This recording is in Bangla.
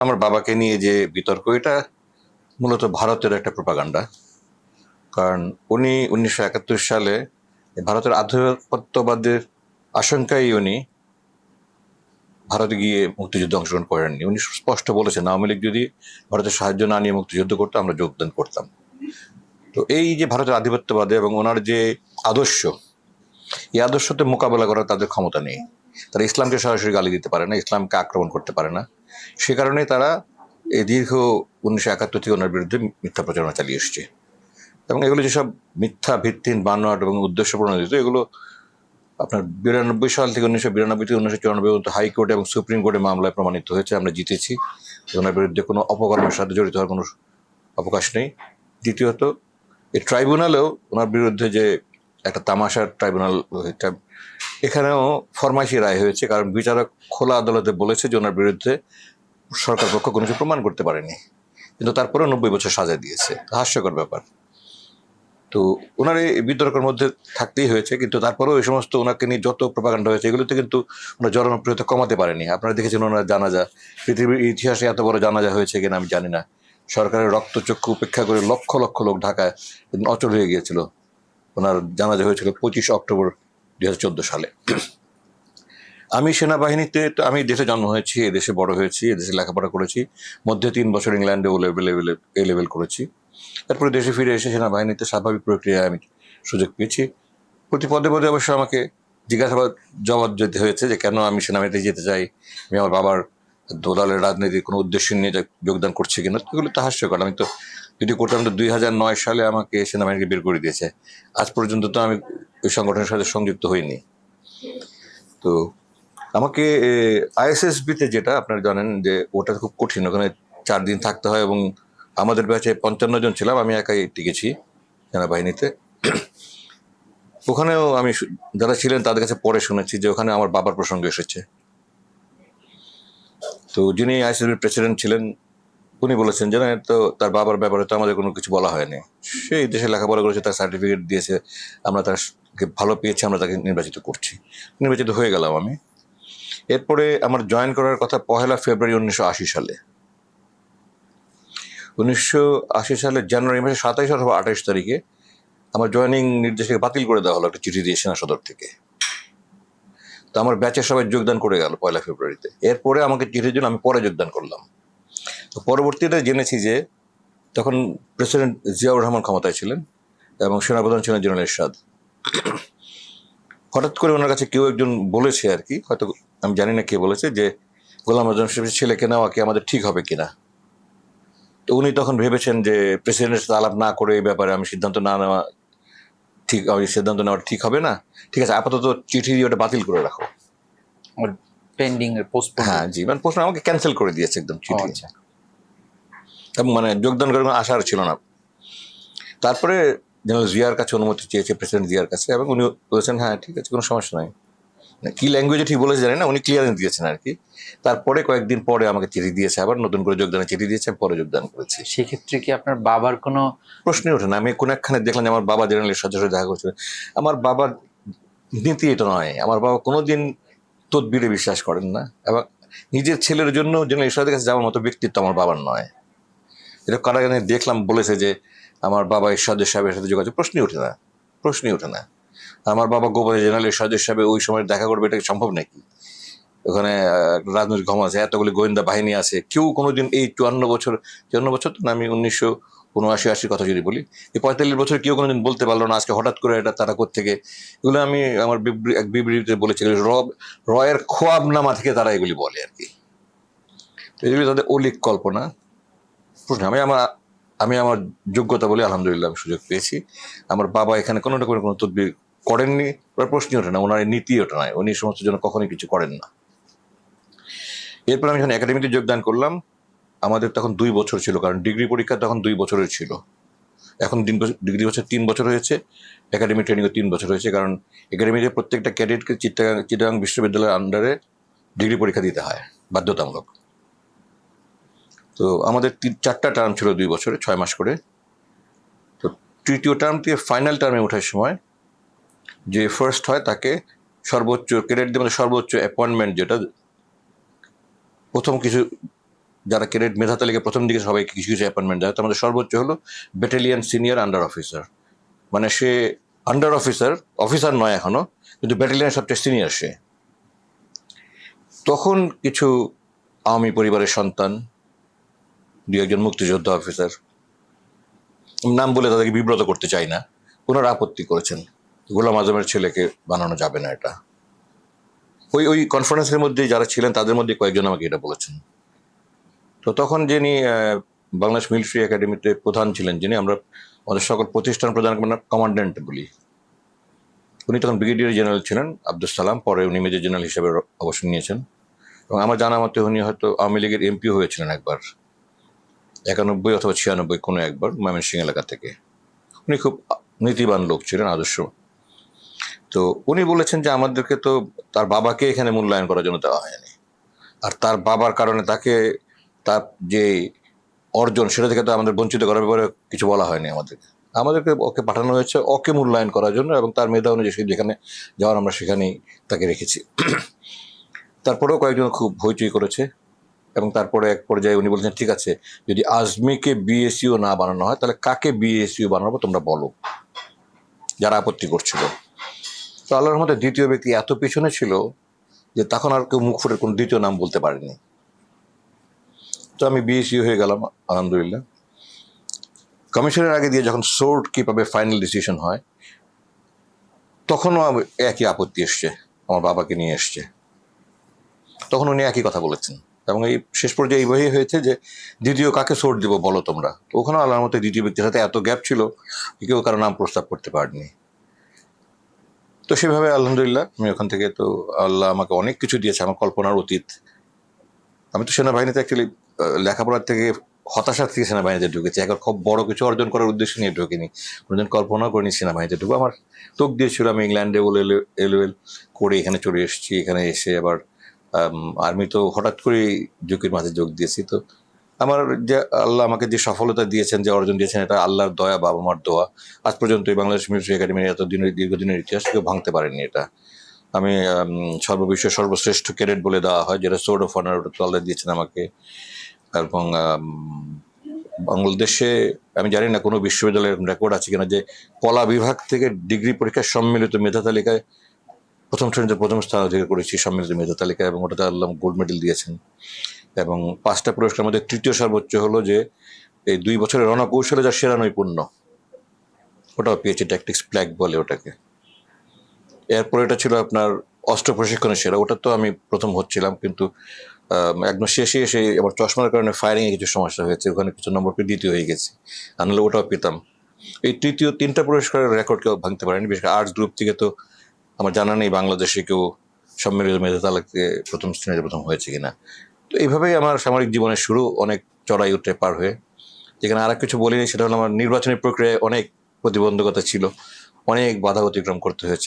আমার বাবাকে নিয়ে যে বিতর্ক, এটা মূলত ভারতের একটা প্রোপাগান্ডা। কারণ উনি 1971 সালে ভারতের আধিপত্যবাদের আশঙ্কায় উনি ভারতে গিয়ে মুক্তিযুদ্ধে অংশগ্রহণ করেননি। উনি স্পষ্ট বলেছেন, আওয়ামী লীগ যদি ভারতের সাহায্য না নিয়ে মুক্তিযুদ্ধ করতো, আমরা যোগদান করতাম। তো এই যে ভারতের আধিপত্যবাদে এবং ওনার যে আদর্শ, এই আদর্শতে মোকাবেলা করার তাদের ক্ষমতা নেই। তারা ইসলামকে সরাসরি গালি দিতে পারে না, ইসলামকে আক্রমণ করতে পারে না। সে কারণে তারা এই দীর্ঘ 1971 থেকে ওনার বিরুদ্ধে মিথ্যা প্রচারণা চালিয়ে এসছে। এবং এগুলো যেসব মিথ্যা ভিত্তিহীন বানোয়াট এবং উদ্দেশ্য প্রণোদিত, এগুলো আপনার 92 সাল থেকে 1992 থেকে 1994 পর্যন্ত হাইকোর্টে এবং সুপ্রিম কোর্টে মামলায় প্রমাণিত হয়েছে। আমরা জিতেছি। ওনার বিরুদ্ধে কোনো অপকর্মের সাথে জড়িত হওয়ার কোনো অবকাশ নেই। দ্বিতীয়ত, এই ট্রাইব্যুনালেও ওনার বিরুদ্ধে যে একটা তামাশার ট্রাইব্যুনাল, এখানেও ফরমাইশি রায় হয়েছে। কারণ বিচারক খোলা আদালতে বলেছে যে ওনার বিরুদ্ধে সরকার পক্ষ কোনো কিছু প্রমাণ করতে পারেনি, কিন্তু তারপরেও 90 বছর সাজা দিয়েছে। হাস্যকর ব্যাপার। তো ওনার এই বিতর্কের মধ্যে থাকতেই হয়েছে, কিন্তু তারপরেও এই সমস্ত ওনাকে নিয়ে যত প্রপাগান্ডা হয়েছে, এগুলোতে কিন্তু ওনার জনপ্রিয়তা কমাতে পারেনি। আপনারা দেখেছেন ওনার জানাজা, পৃথিবীর ইতিহাসে এত বড় জানাজা হয়েছে কিনা আমি জানি না। সরকারের রক্তচক্ষু উপেক্ষা করে লক্ষ লক্ষ লোক ঢাকায় অচল হয়ে গিয়েছিল। ওনার জানাজা হয়েছিল 25 অক্টোবর 2014 সালে। আমি সেনাবাহিনীতে, তো আমি দেশে জন্ম হয়েছি, এদেশে বড় হয়েছি, এদেশে লেখাপড়া করেছি, মধ্যে 3 বছর ইংল্যান্ডে এ লেভেল করেছি। তারপরে দেশে ফিরে এসে সেনাবাহিনীতে স্বাভাবিক প্রক্রিয়ায় আমি সুযোগ পেয়েছি। প্রতি পদে পদে অবশ্য আমাকে জিজ্ঞাসাবাদ জবাব দিতে হয়েছে যে কেন আমি সেনাবাহিনীতে যেতে চাই, আমি আমার বাবার দোলালের রাজনীতির কোনো উদ্দেশ্য নিয়ে যোগদান করছি কিনা। এগুলো তো হাস্যকর। আমি তো যদি করতাম তো 2009 সালে আমাকে সেনাবাহিনীকে বের করে দিয়েছে। আজ পর্যন্ত তো আমি ওই সংগঠনের সাথে সংযুক্ত হইনি। তো আমাকে আইএসএসবিতে, যেটা আপনারা জানেন যে ওটা খুব কঠিন, ওখানে 4 দিন থাকতে হয় এবং আমাদের ব্যাচে 55 জন ছিলাম, আমি একাই টিকেছি সেনাবাহিনীতে। ওখানেও আমি যারা ছিলেন তাদের কাছে পরে শুনেছি যে ওখানে আমার বাবার প্রসঙ্গ এসেছে। তো যিনি আইএসএসবির প্রেসিডেন্ট ছিলেন উনি বলেছেন যে না, তো তার বাবার ব্যাপারে তো আমাদের কোনো কিছু বলা হয়নি। সেই দেশে লেখাপড়া করেছে, তার সার্টিফিকেট দিয়েছে, আমরা তাকে ভালো পেয়েছি, আমরা তাকে নির্বাচিত করছি। নির্বাচিত হয়ে গেলাম আমি। এরপরে আমার জয়েন করার কথা 1 ফেব্রুয়ারি 1980 সালে। 1980 সালের জানুয়ারি মাসে 27 অথবা 28 তারিখে আমার জয়েনিং নির্দেশকে বাতিল করে দেওয়া হলো একটা চিঠি দিয়ে সেনা সদর থেকে। তো আমার ব্যাচের সবাই যোগদান করে গেল 1 ফেব্রুয়ারিতে। এরপরে আমাকে চিঠির জন্য আমি পরে যোগদান করলাম। তো পরবর্তীতে জেনেছি যে তখন প্রেসিডেন্ট জিয়াউর রহমান ক্ষমতায় ছিলেন এবং সেনাপ্রধান ছিলেন জেনারেল এরশাদ। হঠাৎ করে ওনার কাছে কেউ একজন বলেছে আর কি, হয়তো আমি জানি না কে বলেছে, যে গোলাম আজম সাহেবের ছেলেকে নেওয়া কি আমাদের ঠিক হবে কিনা। তো উনি তখন ভেবেছেন যে প্রেসিডেন্টের সাথে আলাপ না করে এই ব্যাপারে আমি সিদ্ধান্ত না নেওয়া ঠিক, আমি সিদ্ধান্ত নেওয়া ঠিক হবে না। ঠিক আছে, আপাতত চিঠি দিয়ে ওটা বাতিল করে রাখো। পেন্ডিং এর পোস্টপোন। হ্যাঁ জি, মানে প্রশ্ন আমাকে ক্যান্সেল করে দিয়েছে একদম চিঠি। আচ্ছা। এবং মানে যোগদান করার কোনো আশা আর ছিল না। তারপরে জেনারেল জিয়ার কাছে অনুমতি চেয়েছে, প্রেসিডেন্ট জিয়ার কাছে, এবং উনি বলেছেন হ্যাঁ ঠিক আছে, কোনো সমস্যা নাই। কি ল্যাঙ্গুয়েজে ঠিক বলেছে জানি না, উনি ক্লিয়ারেন্স দিয়েছেন আর কি। তারপরে কয়েকদিন পরে আমাকে চিঠি দিয়েছে, আবার নতুন করে যোগদানের চিঠি দিয়েছে, পরে যোগদান করেছি। সেক্ষেত্রে কি আপনার বাবার কোনো প্রশ্নই ওঠে না। আমি কোন একখানে দেখলাম যে আমার বাবা জেনারেলের সাথে দেখা করছিলেন। আমার বাবার নীতি এটা নয়। আমার বাবা কোনোদিন তদবিরে বিশ্বাস করেন না, এবং নিজের ছেলের জন্য জেনারেল এরশাদের কাছে যাওয়ার মতো ব্যক্তিত্ব আমার বাবার নয়। এটা কারা দেখলাম বলেছে যে আমার বাবা এরশাদের সাহেবের সাথে যোগাযোগ, প্রশ্নই ওঠে না, প্রশ্নই ওঠে না। আমার বাবা গোপনে জেনারেল এরশাদের সাহেব ওই সময় দেখা করবে, এটা সম্ভব নাকি? ওখানে রাজনৈতিক ক্ষমতা আছে, এতগুলি গোয়েন্দা বাহিনী আছে, কেউ কোনোদিন এই 54 বছর তো না, আমি 1979-80 কথা যদি বলি, এই 45 বছর কেউ কোনোদিন বলতে পারলো না আজকে হঠাৎ করে এটা তারা কোত্থেকে। এগুলো আমি আমার এক বিবৃতিতে বলেছি, রয়ের খোয়াবনামা থেকে তারা এগুলি বলে আর কি। এগুলি তাদের অলিক কল্পনা। প্রশ্ন, আমি আমার যোগ্যতা বলে আলহামদুলিল্লাহ আমি সুযোগ পেয়েছি। আমার বাবা এখানে কোনো না কোনো তদবির করেননি, প্রশ্নই ওঠে না, ওনার নীতি ওঠে নয়, উনি সমস্ত জন্য কখনোই কিছু করেন না। এরপর আমি যখন একাডেমিতে যোগদান করলাম, আমাদের তখন 2 বছর ছিল, কারণ ডিগ্রি পরীক্ষা তখন 2 বছরের ছিল। এখন ডিগ্রি বছর 3 বছর হয়েছে, একাডেমিক ট্রেনিংও 3 বছর হয়েছে। কারণ একাডেমিতে প্রত্যেকটা ক্যাডেটকে চিটাগাং বিশ্ববিদ্যালয়ের আন্ডারে ডিগ্রি পরীক্ষা দিতে হয়, বাধ্যতামূলক। তো আমাদের 4টা টার্ম ছিল 2 বছরে, 6 মাস করে। তো তৃতীয় টার্ম থেকে ফাইনাল টার্মে ওঠার সময় যে ফার্স্ট হয় তাকে সর্বোচ্চ ক্যাডেটদের মধ্যে সর্বোচ্চ অ্যাপয়েন্টমেন্ট, যেটা প্রথম কিছু যারা ক্যাডেট মেধা তালিকা প্রথম দিকে সবাইকে কিছু কিছু অ্যাপয়েন্টমেন্ট দেয়, তো আমাদের সর্বোচ্চ হলো ব্যাটালিয়ান সিনিয়র আন্ডার অফিসার, মানে সে আন্ডার অফিসার, অফিসার নয় এখনো, কিন্তু ব্যাটালিয়ানের সবচেয়ে সিনিয়র সে। তখন কিছু আওয়ামী পরিবারের সন্তান, দু একজন মুক্তিযোদ্ধা অফিসার, নাম বলে তাদেরকে বিব্রত করতে চাই না, ওনারা আপত্তি করেছেন গোলাম আজমের ছেলেকে বানানো যাবে না এটা। ওই ওই কনফারেন্সের মধ্যে যারা ছিলেন তাদের মধ্যে কয়েকজন আমাকে এটা বলেছেন। তো তখন যিনি বাংলাদেশ মিলিটারি একাডেমিতে প্রধান ছিলেন, যিনি আমরা আমাদের সকল প্রতিষ্ঠান প্রধান কমান্ড্যান্ট বলি, উনি তখন ব্রিগেডিয়ার জেনারেল ছিলেন আব্দুল সালাম, পরে উনি মেজর জেনারেল হিসেবে অবসর নিয়েছেন। এবং আমার জানা মতে উনি হয়তো আওয়ামী লীগের এমপিও হয়েছিলেন একবার, 91 অথবা 96 কোনো একবার, ময়মনসিংহ এলাকা থেকে। উনি খুব নীতিবান লোক ছিলেন, আদর্শ। তো উনি বলেছেন যে আমাদেরকে তো তার বাবাকে এখানে মূল্যায়ন করার জন্য দেওয়া হয়নি, আর তার বাবার কারণে তাকে তার যে অর্জন সেটা থেকে তো আমাদের বঞ্চিত করার ব্যাপারে কিছু বলা হয়নি। আমাদেরকে ওকে পাঠানো হয়েছে ওকে মূল্যায়ন করার জন্য, এবং তার মেধা অনুযায়ী যেখানে যাওয়ার আমরা সেখানেই তাকে রেখেছি। তারপরেও কয়েকজন খুব হইচই করেছে, এবং তারপরে এক পর্যায়ে উনি বলছেন ঠিক আছে, যদি আজমিকে বিএসইউ না বানানো হয় তাহলে কাকে বিএসইউ বানাবো তোমরা বলো, যারা আপত্তি করছিল। তো আল্লাহর মধ্যে দ্বিতীয় ব্যক্তি এত পিছনে ছিল যে তখন আর কেউ মুখ ফুটে কোনো দ্বিতীয় নাম বলতে পারেনি। তো আমি বিএসইউ হয়ে গেলাম আলহামদুলিল্লাহ। কমিশনের আগে দিয়ে যখন সোর্ট কিভাবে ফাইনাল ডিসিশন হয়, তখনও একই আপত্তি এসছে, আমার বাবাকে নিয়ে এসছে। তখন উনি একই কথা বলেছেন, এবং এই শেষ পর্যায়ে এইভাবেই হয়েছে যে দ্বিতীয় কাকে সোর্ট দিব বলো তোমরা। তো ওখানে আল্লাহর মধ্যে দ্বিতীয় ব্যক্তির সাথে এত গ্যাপ ছিল কেউ কারো নাম প্রস্তাব করতে পারেনি। তো সেভাবে আলহামদুলিল্লাহ আমি ওখান থেকে, তো আল্লাহ আমাকে অনেক কিছু দিয়েছে, আমার কল্পনার অতীত। আমি তো সেনাবাহিনীতে অ্যাকচুয়ালি লেখাপড়ার থেকে হতাশার থেকে সেনাবাহিনীতে ঢুকেছি, এখন খুব বড় কিছু অর্জন করার উদ্দেশ্য নিয়ে ঢুকিনি, কোনোদিন কল্পনাও করিনি সেনাবাহিনীতে ঢুকবো। আমার তোক দিয়েছিল আমি ইংল্যান্ডে বলে এলওয়েল করে এখানে চলে এসেছি। এখানে এসে আবার আর্মি তো হঠাৎ করে ঝুঁকির মাঝে যোগ দিয়েছি। তো আমার যে আল্লাহ আমাকে যে সফলতা দিয়েছেন, যে অর্জন দিয়েছেন, এটা আল্লাহর দয়া, বাবা মার দোয়া। আজ পর্যন্ত এই বাংলাদেশ মিলিটারি একাডেমির এত দিনের দীর্ঘদিনের ইতিহাস কেউ ভাঙতে পারেনি এটা। আমি সর্ববিশ্বের সর্বশ্রেষ্ঠ ক্যাডেট বলে দেওয়া হয়, যেটা সোর্ড অফ অনার, ওটা তো আল্লাহ দিয়েছেন আমাকে। এবং বাংলাদেশে আমি জানি না কোনো বিশ্ববিদ্যালয়ের রেকর্ড আছে কিনা যে কলা বিভাগ থেকে ডিগ্রি পরীক্ষার সম্মিলিত মেধা তালিকায় প্রথম শ্রেণীতে প্রথম স্থান অধিকার করেছি সম্মিলিত মেধা তালিকায়, এবং ওটাতে আল্লাহ গোল্ড মেডেল দিয়েছেন। এবং 5টা পুরস্কার মধ্যে তৃতীয় সর্বোচ্চ হলো যে এই 2 বছরের রণকৌশলে যা সেরা নৈপুণ্য, ওটাও পেয়েছি, ট্যাকটিক্স ফ্ল্যাগ বলে ওটাকে। এরপর এটা ছিল আপনার অস্ত্র প্রশিক্ষণের সেরা, ওটা তো আমি প্রথম হচ্ছিলাম, কিন্তু একদম শেষে এসে আমার চশমার কারণে ফায়ারিংয়ে কিছু সমস্যা হয়েছে, ওখানে কিছু নম্বর পেয়ে দ্বিতীয় হয়ে গেছি, আনলে ওটাও পেতাম। এই তৃতীয় 3টা পুরস্কারের রেকর্ড কেউ ভাঙতে পারেনি। বিশেষ করে আর্টস গ্রুপ থেকে তো আমার জানা নেই বাংলাদেশে কেউ সম্মিলিত মেধা তালিকায় প্রথম শ্রেণীতে প্রথম হয়েছে কিনা। তো এইভাবেই আমার সামরিক জীবনের শুরু, অনেক চড়াই উঠে পার হয়ে। যেখানে আর কিছু বলিনি সেটা হলো আমার নির্বাচনী প্রক্রিয়ায় অনেক প্রতিবন্ধকতা ছিল, অনেক বাধা অতিক্রম করতে হয়েছে